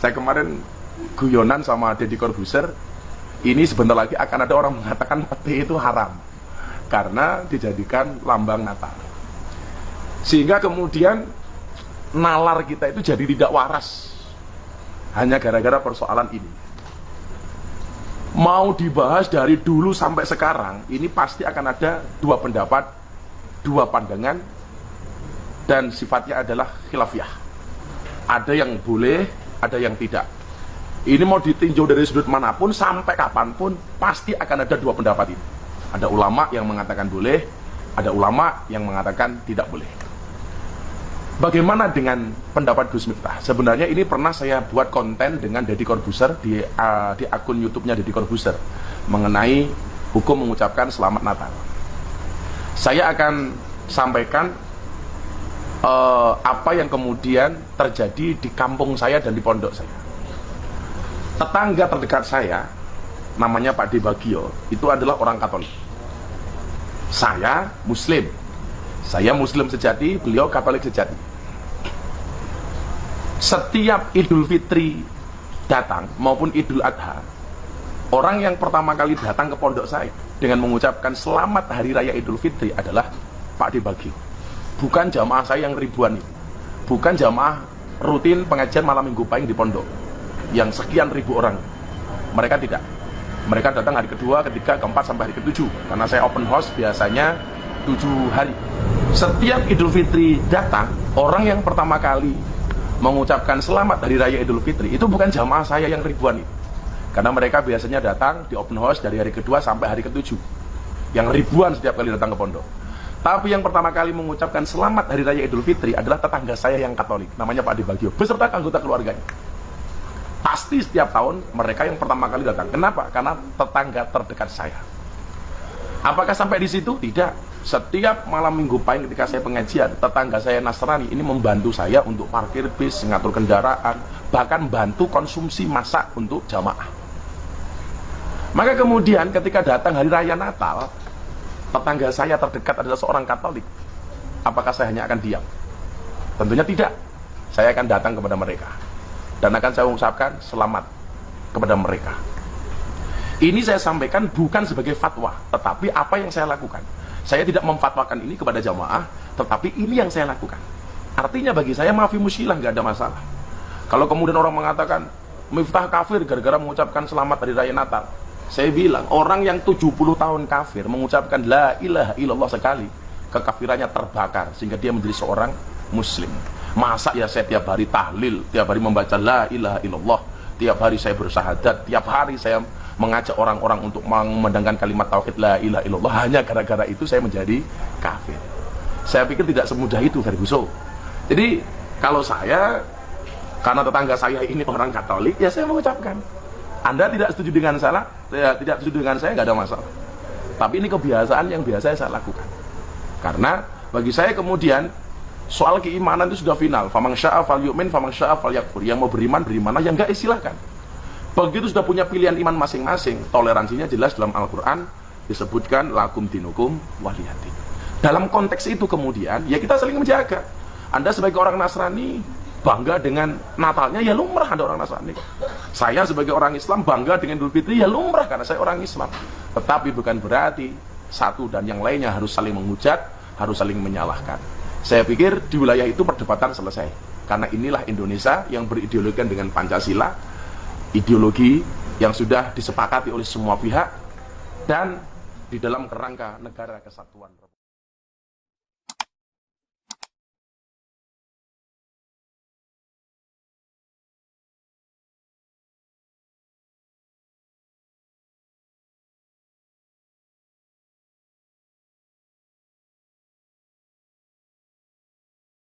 Saya kemarin guyonan sama Deddy Corbuzier, ini sebentar lagi akan ada orang mengatakan pete itu haram karena dijadikan lambang Natal. Sehingga kemudian nalar kita itu jadi tidak waras hanya gara-gara persoalan ini. Mau dibahas dari dulu sampai sekarang, ini pasti akan ada dua pendapat, dua pandangan, dan sifatnya adalah khilafiyah. Ada yang boleh, ada yang tidak. Ini mau ditinjau dari sudut manapun, sampai kapanpun, pasti akan ada dua pendapat ini. Ada ulama yang mengatakan boleh, ada ulama yang mengatakan tidak boleh. Bagaimana dengan pendapat Gus Miftah? Sebenarnya ini pernah saya buat konten dengan Deddy Corbuzier di akun YouTube-nya Deddy Corbuzier mengenai hukum mengucapkan selamat Natal. Saya akan sampaikan apa yang kemudian terjadi di kampung saya dan di pondok saya. Tetangga terdekat saya, namanya Pak Debagio, itu adalah orang Katolik. Saya Muslim sejati, beliau Katolik sejati. Setiap Idul Fitri datang maupun Idul Adha, orang yang pertama kali datang ke pondok saya dengan mengucapkan selamat Hari Raya Idul Fitri adalah Pak Debagio. Bukan jamaah saya yang ribuan itu, bukan jamaah rutin pengajian malam minggu pahing di pondok yang sekian ribu orang. Mereka tidak. Mereka datang hari kedua, ketiga, keempat, sampai hari ketujuh. Karena saya open house biasanya 7 hari. Setiap Idul Fitri datang, orang yang pertama kali mengucapkan selamat Hari Raya Idul Fitri itu bukan jamaah saya yang ribuan itu. Karena mereka biasanya datang di open house dari hari kedua sampai hari ketujuh. Yang ribuan setiap kali datang ke pondok. Tapi yang pertama kali mengucapkan selamat Hari Raya Idul Fitri adalah tetangga saya yang Katolik, namanya Pak Debagio, beserta anggota keluarganya. Pasti setiap tahun mereka yang pertama kali datang. Kenapa? Karena tetangga terdekat saya. Apakah sampai di situ? Tidak. Setiap malam minggu pahing ketika saya pengajian, tetangga saya Nasrani ini membantu saya untuk parkir bis, ngatur kendaraan, bahkan bantu konsumsi masak untuk jamaah. Maka kemudian ketika datang Hari Raya Natal, tetangga saya terdekat adalah seorang Katolik. Apakah saya hanya akan diam? Tentunya tidak. Saya akan datang kepada mereka dan akan saya ucapkan selamat kepada mereka. Ini saya sampaikan bukan sebagai fatwa, tetapi apa yang saya lakukan. Saya tidak memfatwakan ini kepada jamaah, tetapi ini yang saya lakukan. Artinya bagi saya maafi musyilah, nggak ada masalah. Kalau kemudian orang mengatakan Miftah kafir gara-gara mengucapkan selamat Hari Raya Natal, saya bilang orang yang 70 tahun kafir mengucapkan la ilaha illallah sekali, kekafirannya terbakar sehingga dia menjadi seorang muslim. Masa ya saya tiap hari tahlil, tiap hari membaca la ilaha illallah, tiap hari saya bersahadat, tiap hari saya mengajak orang-orang untuk memandangkan kalimat tauhid la ilaha illallah, hanya gara-gara itu saya menjadi kafir? Saya pikir tidak semudah itu, Ferguson. Jadi kalau saya, karena tetangga saya ini orang Katolik, ya saya mengucapkan. Anda tidak setuju dengan saya, tidak setuju dengan saya, nggak ada masalah. Tapi ini kebiasaan yang biasa saya lakukan. Karena bagi saya kemudian soal keimanan itu sudah final. Faman syaa falyu'min, faman syaa falyakfur. Yang mau beriman, berimanlah. Yang enggak, silahkan. Begitu sudah punya pilihan iman masing-masing, toleransinya jelas dalam Al-Quran disebutkan lakum dinukum waliyadin. Dalam konteks itu kemudian, ya kita saling menjaga. Anda sebagai orang Nasrani bangga dengan Natalnya, ya lumrah ada orang Nasrani. Saya sebagai orang Islam bangga dengan Idul Fitri, ya lumrah karena saya orang Islam. Tetapi bukan berarti satu dan yang lainnya harus saling menghujat, harus saling menyalahkan. Saya pikir di wilayah itu perdebatan selesai. Karena inilah Indonesia yang berideologikan dengan Pancasila, ideologi yang sudah disepakati oleh semua pihak dan di dalam kerangka negara kesatuan.